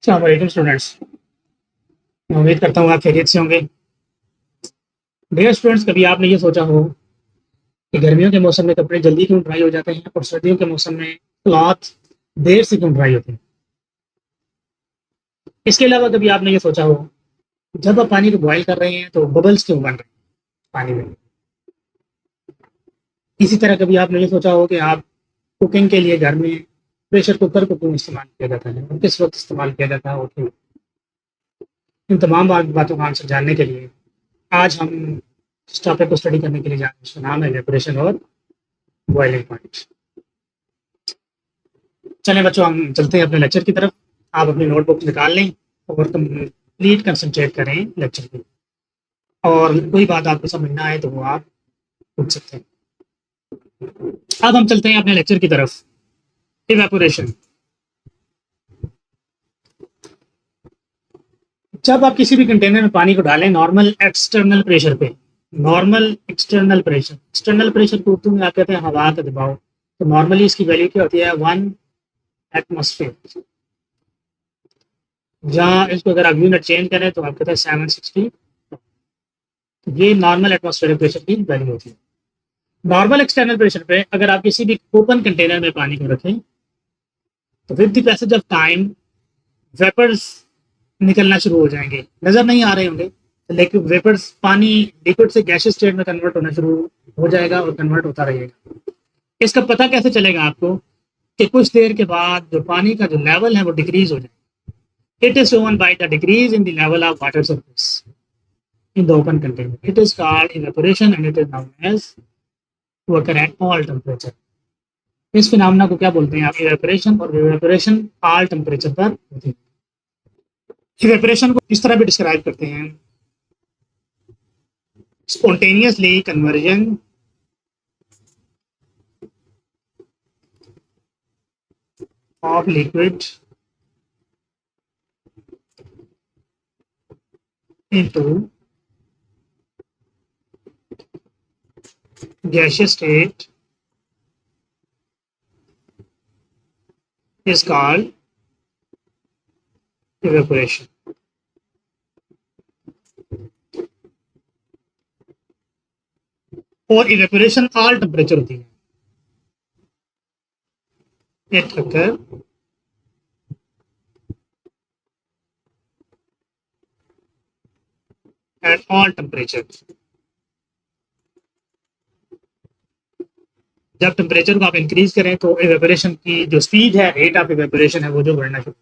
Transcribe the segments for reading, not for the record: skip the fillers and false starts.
अस्सलाम स्टूडेंट्स। मैं उम्मीद करता हूँ आप खैरियत से होंगे। डियर स्टूडेंट्स, कभी आपने ये सोचा हो कि गर्मियों के मौसम में कपड़े जल्दी क्यों ड्राई हो जाते हैं और सर्दियों के मौसम में क्लॉथ देर से क्यों ड्राई होते हैं। इसके अलावा कभी आपने ये सोचा हो जब आप पानी को बॉयल कर रहे हैं तो बबल्स क्यों बन रहे हैं पानी में। इसी तरह कभी आपने ये सोचा हो कि आप कुकिंग के लिए घर में प्रेशर कुकर को क्यों इस्तेमाल किया जाता है और किस वक्त इस्तेमाल किया जाता है और क्यों। इन तमाम बातों का आंसर जानने के लिए आज हम इस टॉपिक को स्टडी करने के लिए जा रहे हैं। इसका नाम है वेपोरेशन और बॉइलिंग पॉइंट। चलें बच्चों, हम चलते हैं अपने लेक्चर की तरफ। आप अपनी नोटबुक निकाल लें और कंप्लीट कंसंट्रेट करें लेक्चर पे। और कोई बात आपको समझ ना आए तो वो आप पूछ सकते हैं। अब हम चलते हैं अपने लेक्चर की तरफ। इवेपोरेशन। जब आप किसी भी कंटेनर में पानी को डालें नॉर्मल एक्सटर्नल प्रेशर पे, एक्सटर्नल प्रेशर को उर्दू में आप कहते हैं हवा का दबाव। तो नॉर्मली इसकी वैल्यू क्या होती है? 1 एटमॉस्फेयर। जहाँ इसको अगर आप यूनिट चेंज करें तो आप कहते हैं 760। ये नॉर्मल एटमॉस्फेरिक प्रेशर की वैल्यू होती है। नॉर्मल एक्सटर्नल प्रेशर पे अगर आप किसी भी ओपन कंटेनर में पानी को रखें तो with the passage of time vapours निकलना शुरू हो जाएंगे। नजर नहीं आ रहे होंगे लेकिन वेपर्स, पानी लिक्विड से गैसियस स्टेट में कन्वर्ट होना शुरू हो जाएगा और कन्वर्ट होता रहेगा। इसका पता कैसे चलेगा आपको कि कुछ देर के बाद जो पानी का जो लेवल है वो डिक्रीज हो जाएगा। It is shown by the decrease in the level of water surface in the open container. It is called evaporation and it is known as to occur at all temperature. इस phenomena को क्या बोलते हैं आप? Evaporation. और evaporation all temperature पर होती है। इवेपोरेशन को इस तरह भी डिस्क्राइब करते हैं, spontaneously conversion of liquid into gaseous state is called evaporation. और इवेपोरेशन ऑल टेम्परेचर होती है। It occur at all temperature. जब टेम्परेचर को आप इंक्रीज करें तो इवेपोरेशन की जो स्पीड है, रेट ऑफ इवेपोरेशन है, वो जो बढ़ना शुरू।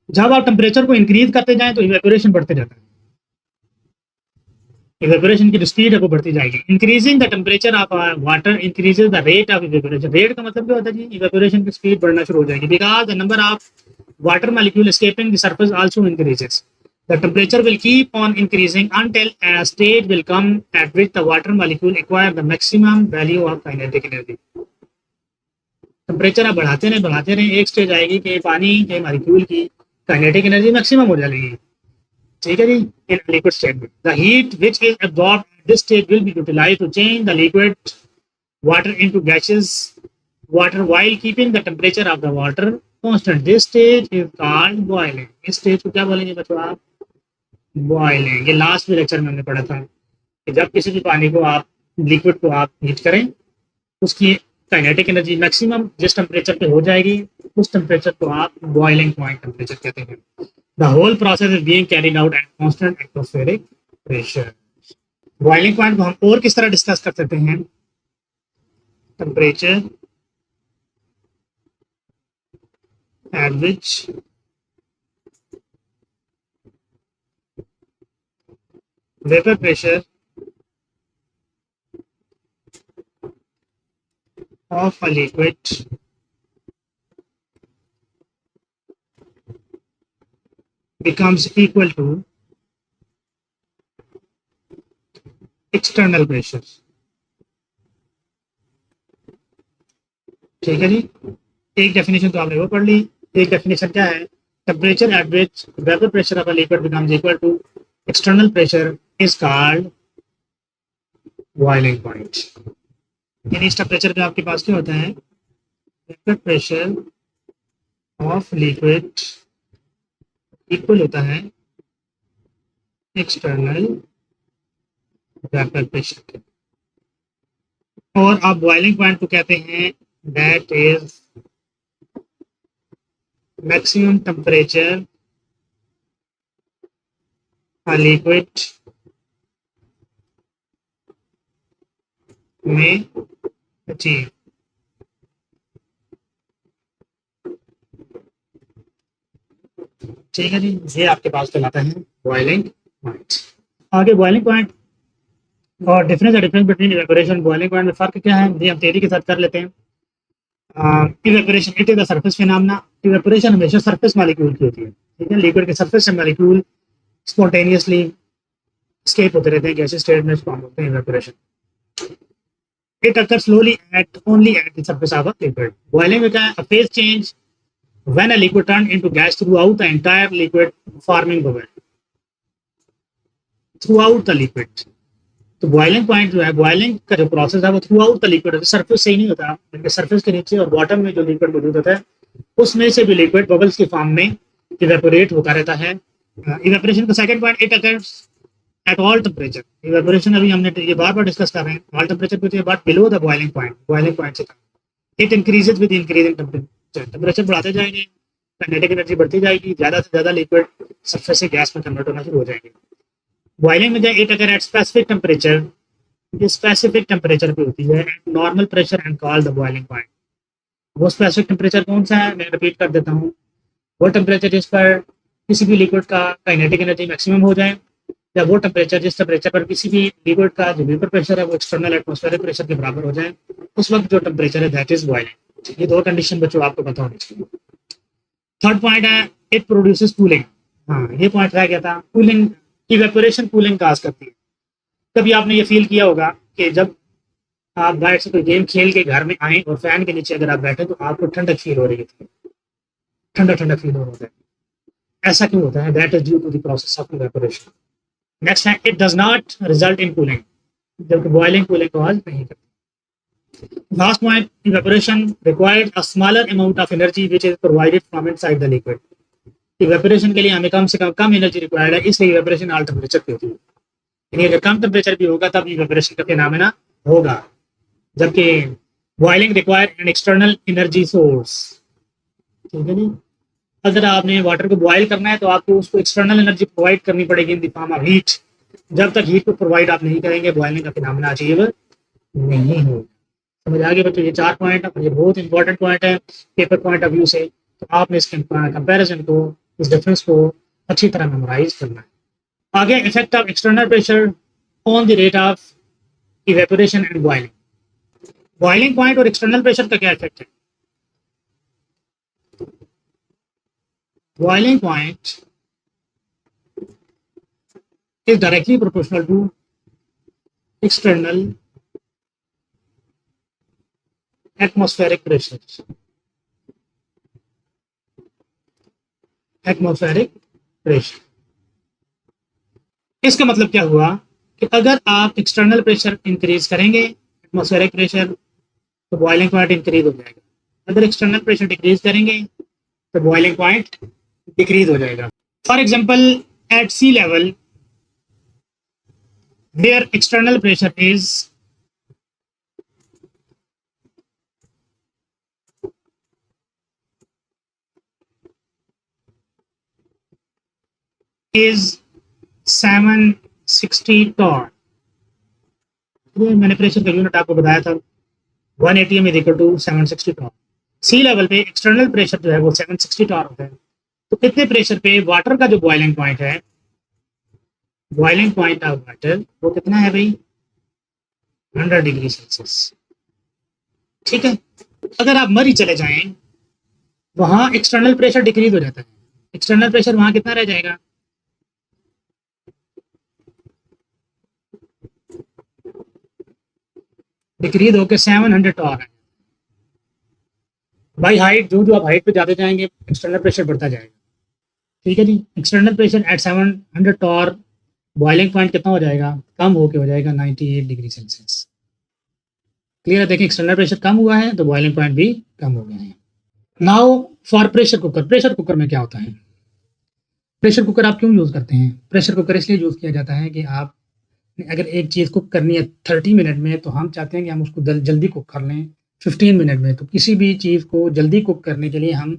जब आप टेम्परेचर को इंक्रीज करते जाएं तो इवेपोरेशन बढ़ते जाता है। इवेपोरेशन की जो स्पीड है वो बढ़ती जाएगी। Increasing the temperature of water increases the rate of evaporation. Rate का मतलब क्या होता है जी? इवेपोरेशन की स्पीड बढ़ना शुरू हो जाएगी। Because the number of water molecule escaping the surface also increases. The temperature will keep on increasing until a state will come at which the water molecule acquire the maximum value of kinetic energy. Temperature आप बढ़ाते रहे, एक stage आएगी कि पानी के molecule की kinetic energy maximum हो जाएगी। ठीक है जी। इन लिक्विड स्टेट में the heat which is absorbed at this stage will be utilised to change the liquid water into gases water while keeping the temperature of the water constant. This stage is called boiling. इस stage को क्या बोलेंगे बच्चों आप? Boiling. ये last में lecture में हमने पढ़ा था कि जब किसी भी पानी को आप, लिक्विड को आप हीट करें, उसकी काइनेटिक एनर्जी मैक्सिमम जिस टेम्परेचर पे हो जाएगी उस टेम्परेचर को आप बॉइलिंग पॉइंट टेम्परेचर कहते हैं। The whole process is being carried out at constant atmospheric pressure. Boiling point को हम और किस तरह डिस्कस कर सकते हैं? Temperature at which vapor pressure of a liquid becomes equal to external pressure. ठीक है जी। एक डेफिनेशन तो आपने वो पढ़ ली। एक डेफिनेशन क्या है? Temperature at which vapour pressure of a liquid becomes equal to external pressure is called boiling point. यानी इस टेम्परेचर पे आपके पास क्या होता है? Vapour pressure of liquid equal होता है एक्सटर्नल वेपर प्रेशर के, और आप बॉइलिंग पॉइंट को कहते हैं that is maximum temperature a liquid में अचीव। ठीक है जी, ये आपके पास कहलाता है बॉइलिंग पॉइंट। आगे बॉइलिंग पॉइंट और difference between evaporation boiling point में फर्क क्या है ये हम थियरी के साथ कर लेते हैं। Evaporation it is the surface phenomena. Evaporation हमेशा सरफेस मॉलिक्यूल की होती है, ठीक है। लिक्विड के सरफेस से मॉलिक्यूल स्पॉन्टेनियसली escape होते रहते हैं, गैसेस स्टेट में फॉर्म होते हैं evaporation. It occurs slowly at only at the surface of a liquid. Boiling में क्या है, a phase change when a liquid turn into gas throughout the entire liquid forming bubble throughout the liquid। तो boiling point जो है, boiling का जो process है वो through out the liquid, surface से ही नहीं होता, बल्कि सरफेस के नीचे और बॉटम में जो लिक्विड मौजूद होता है उसमें से भी लिक्विड बबल्स के फॉर्म में इवेपोरेट होता रहता है। इवेपोरेशन का second point, it occurs at all temperature. Evaporation अभी हमने ये बार बार डिस्कस कर रहे हैं, ऑल टेम्परेचर पे तो but below the boiling point, boiling point से कम। It increases with increasing temperature, temperature बढ़ाते जाएंगे, काइनेटिक एनर्जी बढ़ती जाएगी, ज्यादा से ज्यादा लिक्विड सरफेस से गैस में कन्वर्ट होना शुरू हो जाएंगे। बॉइलिंग में it occur at specific temperature, ये स्पेसिफिक टेम्परेचर पे होती है, at normal pressure and called the boiling point. वो स्पेसिफिक टेम्परेचर कौन सा है, मैं रिपीट कर देता हूँ, वो टेम्परेचर जिस पर किसी भी लिक्विड का काइनेटिक एनर्जी मैक्सिमम हो जाए, या वो टेम्परेचर जिस टेम्परेचर पर किसी भी लिक्विड का जो वेपर प्रेशर है वो एक्सटर्नल एटमॉस्फेरिक प्रेशर के बराबर हो जाए, उस वक्त जो टेम्परेचर है दैट इज बॉइलिंग। ये दो कंडीशन बच्चों आपको पता होनी चाहिए। थर्ड पॉइंट है इट प्रोड्यूसेस कूलिंग। हाँ, ये पॉइंट रह गया था, कूलिंग, इवेपोरेशन कूलिंग काज करती है। कभी आपने ये फील किया होगा कि जब आप बाहर से कोई गेम खेल के घर में आए और फैन के नीचे अगर आप बैठे तो आपको ठंडक फील हो रही है, ठंडा ठंडा फील हो रहा है। ऐसा क्यों होता है, that is due to the process of evaporation. Next है it does not result in cooling, जबकि बॉइलिंग कूलिंग कॉज नहीं करती। Last point, evaporation required a smaller amount of energy which is provided from inside the liquid. Evaporation के लिए हमें कम से कम energy required है, इसलिए इवेपोरेशन ऑल टेम्परेचर पे होती है। यानी अगर कम टेम्परेचर भी होगा तब इवेपोरेशन का फिनोमेना होगा, जबकि boiling require an external energy source. ठीक है जी, अगर आपने वाटर को बॉयल करना है तो आपको उसको एक्सटर्नल एनर्जी प्रोवाइड करनी पड़ेगी in the form of heat. जब तक हीट को प्रोवाइड आप नहीं करेंगे बॉइलिंग का फिनोमेना अचीव नहीं होगा। समझ आ गया बच्चों, ये 4 पॉइंट ये बहुत इंपॉर्टेंट पॉइंट है पेपर पॉइंट ऑफ व्यू से, तो आपने इस कंपैरिजन को, इस डिफरेंस को अच्छी तरह मेमोराइज करना है। आगे effect of external pressure on the rate of evaporation and boiling. Boiling point और एक्सटर्नल प्रेशर का क्या इफेक्ट है? Boiling point is directly proportional to external atmospheric pressure। Atmospheric pressure, इसका मतलब क्या हुआ कि अगर आप एक्सटर्नल प्रेशर इंक्रीज करेंगे, एटमॉस्फेरिक प्रेशर, तो बॉइलिंग पॉइंट इंक्रीज हो जाएगा। अगर एक्सटर्नल प्रेशर डिक्रीज करेंगे तो बॉइलिंग पॉइंट डिक्रीज हो जाएगा। For example at sea level where external pressure is is 760 torr। मैंने प्रेशर का यूनिट आपको बताया था 1 atm is equal to 760 torr. Sea level पे एक्सटर्नल प्रेशर जो है वो 760 टॉर होता है। तो कितने प्रेशर पे वाटर का जो बॉइलिंग पॉइंट है, बॉइलिंग पॉइंट ऑफ वाटर वो कितना है भाई, 100 डिग्री सेल्सियस। ठीक है, अगर आप मरी चले जाएं वहां एक्सटर्नल प्रेशर डिक्रीज हो जाता है। एक्सटर्नल प्रेशर वहां कितना रह जाएगा, डिक्रीज होकर 700 टॉर है। बाई हाइट, जो जो आप हाइट पे जाते जाएंगे एक्सटर्नल प्रेशर बढ़ता जाएगा। ठीक है जी, external pressure at 700 torr, boiling point कितना हो जाएगा, कम होके हो जाएगा 98 डिग्री सेल्सियस। क्लियर है, देखिए एक्सटर्नल प्रेशर कम हुआ है तो बॉइलिंग पॉइंट भी कम हो गया है। नाउ फॉर प्रेशर कुकर में क्या होता है? प्रेशर कुकर आप क्यों यूज़ करते हैं? प्रेशर कुकर इसलिए यूज़ किया जाता है कि आप अगर एक चीज़ कुक करनी है 30 मिनट में, तो हम चाहते हैं कि हम उसको जल्दी कुक कर लें 15 मिनट में। तो किसी भी चीज़ को जल्दी कुक करने के लिए हम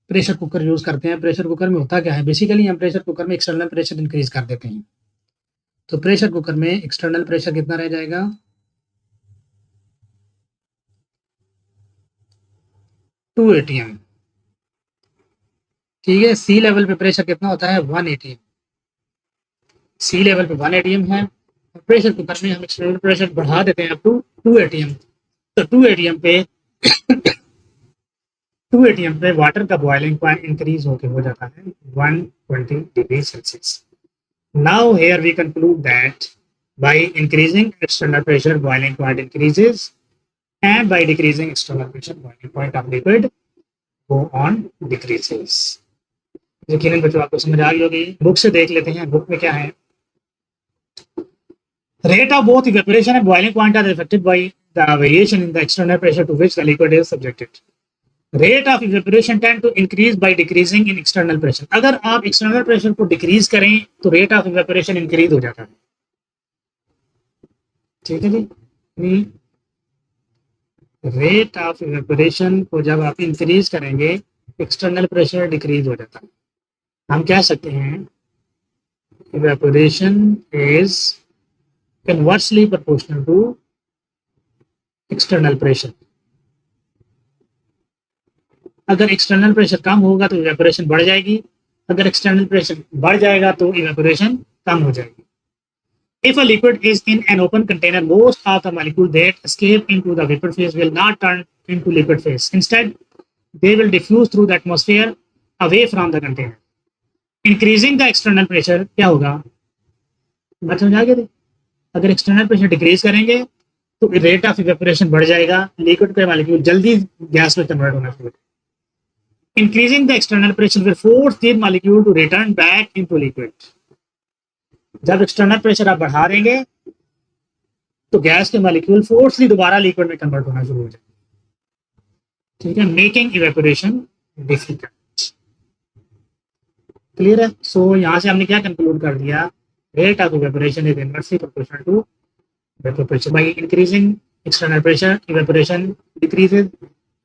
प्रेशर कुकर यूज़ करते हैं। प्रेशर कुकर में होता क्या है? बेसिकली हम प्रेशर कुकर में एक्सटर्नल प्रेशर इंक्रीज़ कर देते हैं। तो प्रेशर कुकर में एक्सटर्नल प्रेशर कितना रह जाएगा? 2 एटीएम। ठीक है, सी लेवल पे प्रेशर कितना होता है? 1 एटीएम। सी लेवल पे 1 एटीएम है। प्रेशर कुकर में हम एक्सटर्नल प्रेशर बढ़ा देते हैं अप टू 2 एटीएम। तो 2 एटीएम पे 2 एटीएम पे वाटर का बॉइलिंग पॉइंट इंक्रीज होकर हो जाता है 120 degree Celsius. Now here we conclude that by increasing external pressure boiling point increases and by decreasing external pressure boiling point of liquid go on decreases। यकीनन बच्चों आपको समझ आ गई होगी। बुक से देख लेते हैं, बुक में क्या है। Rate of both evaporation and boiling point are affected by the variation in the external pressure to which the liquid is subjected. Rate of evaporation tend to increase by decreasing in external pressure। अगर आप external pressure को decrease करें तो rate of evaporation increase हो जाता है। ठीक है जी। रेट ऑफ इवेपोरेशन को जब आप इंक्रीज करेंगे, एक्सटर्नल प्रेशर डिक्रीज हो जाता है। हम कह सकते हैं evaporation is conversely proportional to external pressure. अगर एक्सटर्नल प्रेशर कम होगा तो इवेपोरेशन बढ़ जाएगी, अगर एक्सटर्नल प्रेशर बढ़ जाएगा तो इवेपोरेशन कम हो जाएगी। If a liquid is in an open container, most of the molecules that escape into the vapor phase will not turn into liquid phase. Instead, they will diffuse through the atmosphere away from the container. Increasing the external pressure क्या होगा? बात समझ आ गई थी? अगर external pressure decrease करेंगे तो rate of evaporation बढ़ जाएगा, लिक्विड के मॉलिक्यूल जल्दी गैस में कन्वर्ट होना शुरू। Increasing the external pressure will force the molecule to return back into liquid. जब एक्सटर्नल प्रेशर आप बढ़ा देंगे तो गैस के मॉलिक्यूल फोर्सली दोबारा लिक्विड में कन्वर्ट होना शुरू हो जाएगा। ठीक है, मेकिंग इवेपोरेशन डिफिकल्ट। क्लियर है? सो यहां से हमने क्या कंक्लूड कर दिया? Rate of evaporation is inversely proportional to vapour pressure. By increasing external pressure evaporation decreases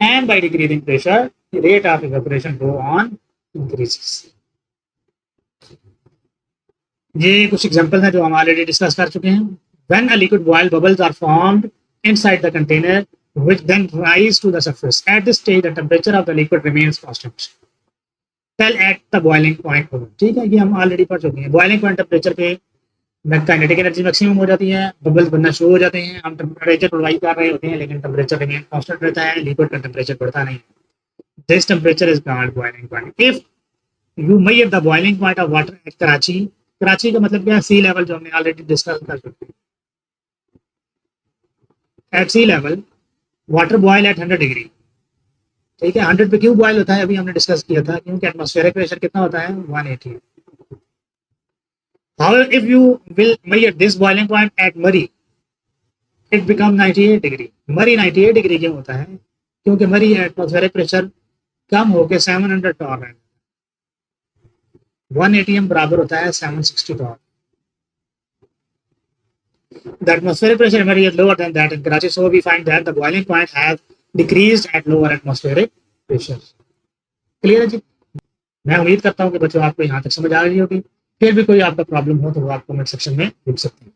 and by decreasing pressure rate of evaporation go on increases. ये कुछ एग्जांपल हैं जो हम ऑलरेडी डिस्कस कर चुके हैं। When a liquid boil, bubbles are formed inside the container, which then rise to the surface. At this stage, the temperature of the liquid remains constant till at the boiling point. ठीक है, ये हम already पढ़ चुके हैं। Boiling point temperature पे kinetic energy maximum हो जाती है, बबल्स बनना शुरू हो जाते हैं, हम टेम्परेचर प्रोवाइड कर रहे होते हैं लेकिन टेम्परेचर रिमेन कांस्टेंट रहता है, लिक्विड का टेम्परेचर बढ़ता नहीं। This temperature is called boiling point. If you measure the boiling point of water at Karachi, Karachi का मतलब क्या है? सी लेवल, जो हमने ऑलरेडी डिस्कस कर चुके हैं। At sea level water boil at 100 degree. ठीक है, 100 पे क्यों बॉयल होता है? अभी हमने डिस्कस किया था, क्योंकि एटमॉस्फेरिक प्रेशर कितना होता है? 180। However, if you will measure this boiling point at Murray, it becomes 98 degree. मरी 98 डिग्री क्यों होता है? क्योंकि मरी एटमॉस्फेरिक प्रेशर कम होकर 700 टॉर है। 1 एटीएम बराबर होता है 760 Tor. The atmospheric pressure in Murray is lower than that in Karachi, so we find that the boiling point has decreased at lower atmospheric pressure. Clear है जी? मैं उम्मीद करता हूँ कि बच्चों आपको यहाँ तक समझ आ गई होगी। फिर भी कोई आपका प्रॉब्लम हो तो वो आप कमेंट सेक्शन में लिख सकते हैं।